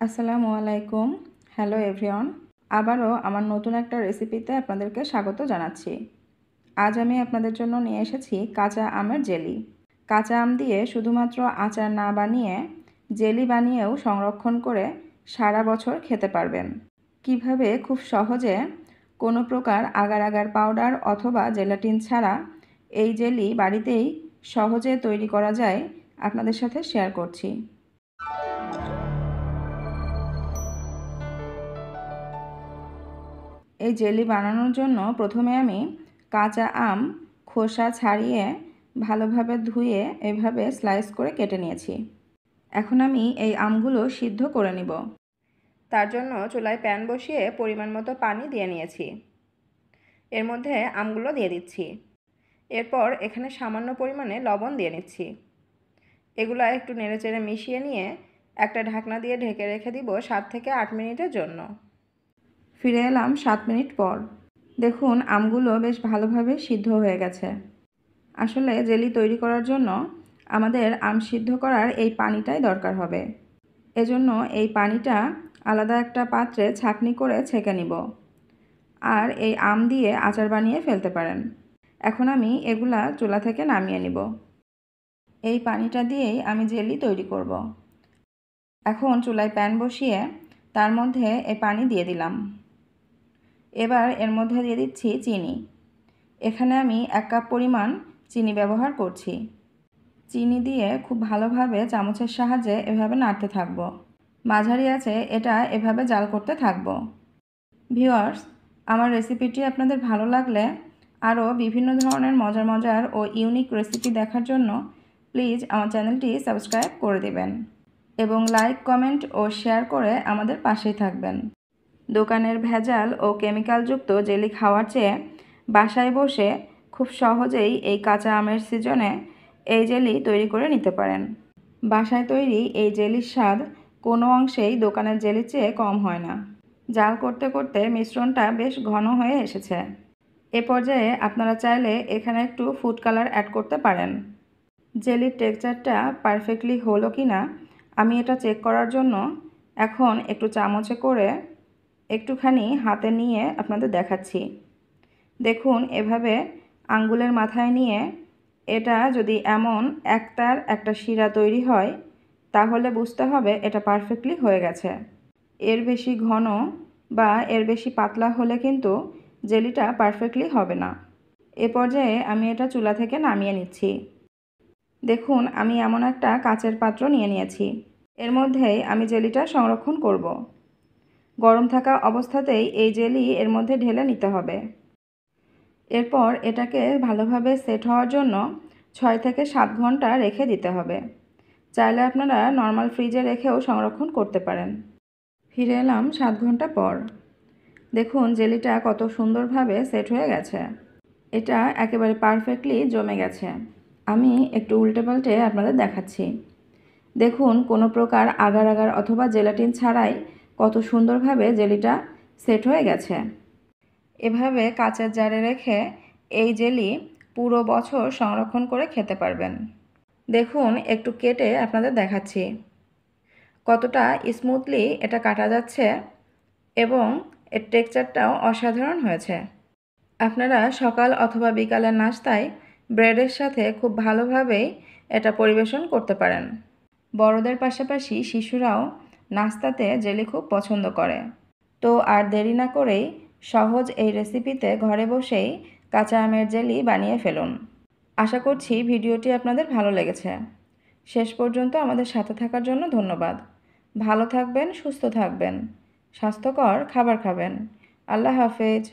আসসালামু আলাইকুম। Hello everyone. আবারও আমার নতুন একটা রেসিপিতে আপনাদেরকে স্বাগত জানাচ্ছি। আজ আমি আপনাদের জন্য নিয়ে এসেছি কাঁচা আমের জেলি। কাঁচা আম দিয়ে শুধুমাত্র আচার না বানিয়ে জেলি বানিয়েও সংরক্ষণ করে সারা বছর খেতে পারবেন। কিভাবে খুব সহজে কোনো প্রকার আগার আগার পাউডার অথবা জেলাটিন ছাড়া এই জেলি বাড়িতেই সহজে তৈরি করা যায় আপনাদের সাথে শেয়ার করছি। এই জেলি বানানোর জন্য প্রথমে আমি কাঁচা আম খোসা ছাড়িয়ে ভালোভাবে ধুয়ে এভাবে স্লাইস করে কেটে নিয়েছি। এখন আমি এই আমগুলো সিদ্ধ করে নিব। তার জন্য চুলায় প্যান বসিয়ে পরিমাণ মতো পানি দিয়ে নিয়েছি। এর মধ্যে আমগুলো দিয়ে দিচ্ছি। এরপর এখানে সামান্য পরিমাণে লবণ দিয়ে নিচ্ছি। এগুলো একটু নেড়েচেড়ে মিশিয়ে নিয়ে একটা ঢাকনা দিয়ে ঢেকে রেখে দিব 7 থেকে 8 মিনিটের জন্য। ফিরে এলাম 7 মিনিট পর। দেখুন আমগুলো বেশ ভালোভাবে সিদ্ধ হয়ে গেছে। আসলে জেলি তৈরি করার জন্য আমাদের আম সিদ্ধ করার এই পানিটাই দরকার হবে। এজন্য এই পানিটা আলাদা একটা পাত্রে ছাঁকনি করে ছেঁকে নিব। আর এই আম দিয়ে আচার বানিয়ে ফেলতে পারেন। এখন আমি এগুলা চুলা থেকে নামিয়ে নিব। এই পানিটা দিয়েই আমি জেলি তৈরি করব। এখন চুলায় প্যান বসিয়ে তার মধ্যে এই পানি দিয়ে দিলাম। এবার এর মধ্যে দিয়ে দিচ্ছি চিনি। এখানে আমি 1 কাপ পরিমাণ চিনি ব্যবহার করছি। চিনি দিয়ে খুব ভালোভাবে চামচের সাহায্যে এভাবে নাড়তে থাকব। মাঝারি আঁচে এটা এভাবে জাল করতে থাকব। ভিউয়ার্স, আমার রেসিপিটি আপনাদের ভালো লাগলে আরও বিভিন্ন ধরনের মজার মজার ও ইউনিক রেসিপি দেখার জন্য প্লিজ আমার চ্যানেলটি সাবস্ক্রাইব করে দিবেন এবং লাইক কমেন্ট ও শেয়ার করে আমাদের পাশেই থাকবেন। দোকানের ভেজাল ও কেমিক্যালযুক্ত জেলি খাওয়ার চেয়ে বাসায় বসে খুব সহজেই এই কাঁচা আমের সিজনে এই জেলি তৈরি করে নিতে পারেন। বাসায় তৈরি এই জেলির স্বাদ কোনো অংশেই দোকানের জেলির চেয়ে কম হয় না। জাল করতে করতে মিশ্রণটা বেশ ঘন হয়ে এসেছে। এ পর্যায়ে আপনারা চাইলে এখানে একটু ফুড কালার অ্যাড করতে পারেন। জেলির টেক্সচারটা পারফেক্টলি হলো কি না আমি এটা চেক করার জন্য এখন একটু চামচে করে একটুখানি হাতে নিয়ে আপনাদের দেখাচ্ছি। দেখুন এভাবে আঙ্গুলের মাথায় নিয়ে এটা যদি এমন একটার একটা শিরা তৈরি হয় তাহলে বুঝতে হবে এটা পারফেক্টলি হয়ে গেছে। এর বেশি ঘন বা এর বেশি পাতলা হলে কিন্তু জেলিটা পারফেক্টলি হবে না। এ পর্যায়ে আমি এটা চুলা থেকে নামিয়ে নিচ্ছি। দেখুন আমি এমন একটা কাচের পাত্র নিয়ে নিয়েছি। এর মধ্যেই আমি জেলিটা সংরক্ষণ করব। গরম থাকা অবস্থাতেই এই জেলি এর মধ্যে ঢেলে নিতে হবে। এরপর এটাকে ভালোভাবে সেট হওয়ার জন্য 6 থেকে 7 ঘন্টা রেখে দিতে হবে। চাইলে আপনারা নর্মাল ফ্রিজে রেখেও সংরক্ষণ করতে পারেন। ফিরে এলাম 7 ঘন্টা পর। দেখুন জেলিটা কত সুন্দরভাবে সেট হয়ে গেছে। এটা একেবারে পারফেক্টলি জমে গেছে। আমি একটু উল্টে পাল্টে আপনাদের দেখাচ্ছি। দেখুন কোনো প্রকার আগার আগার অথবা জেলাটিন ছাড়াই কত সুন্দরভাবে জেলিটা সেট হয়ে গেছে। এভাবে কাঁচের জারে রেখে এই জেলি পুরো বছর সংরক্ষণ করে খেতে পারবেন। দেখুন একটু কেটে আপনাদের দেখাচ্ছি কতটা স্মুথলি এটা কাটা যাচ্ছে এবং এর টেক্সচারটাও অসাধারণ হয়েছে। আপনারা সকাল অথবা বিকালের নাস্তায় ব্রেডের সাথে খুব ভালোভাবেই এটা পরিবেশন করতে পারেন। বড়দের পাশাপাশি শিশুরাও নাস্তাতে জেলি খুব পছন্দ করে। তো আর দেরি না করেই সহজ এই রেসিপিতে ঘরে বসেই কাঁচা আমের জেলি বানিয়ে ফেলুন। আশা করছি ভিডিওটি আপনাদের ভালো লেগেছে। শেষ পর্যন্ত আমাদের সাথে থাকার জন্য ধন্যবাদ। ভালো থাকবেন, সুস্থ থাকবেন, স্বাস্থ্যকর খাবার খাবেন। আল্লাহ হাফেজ।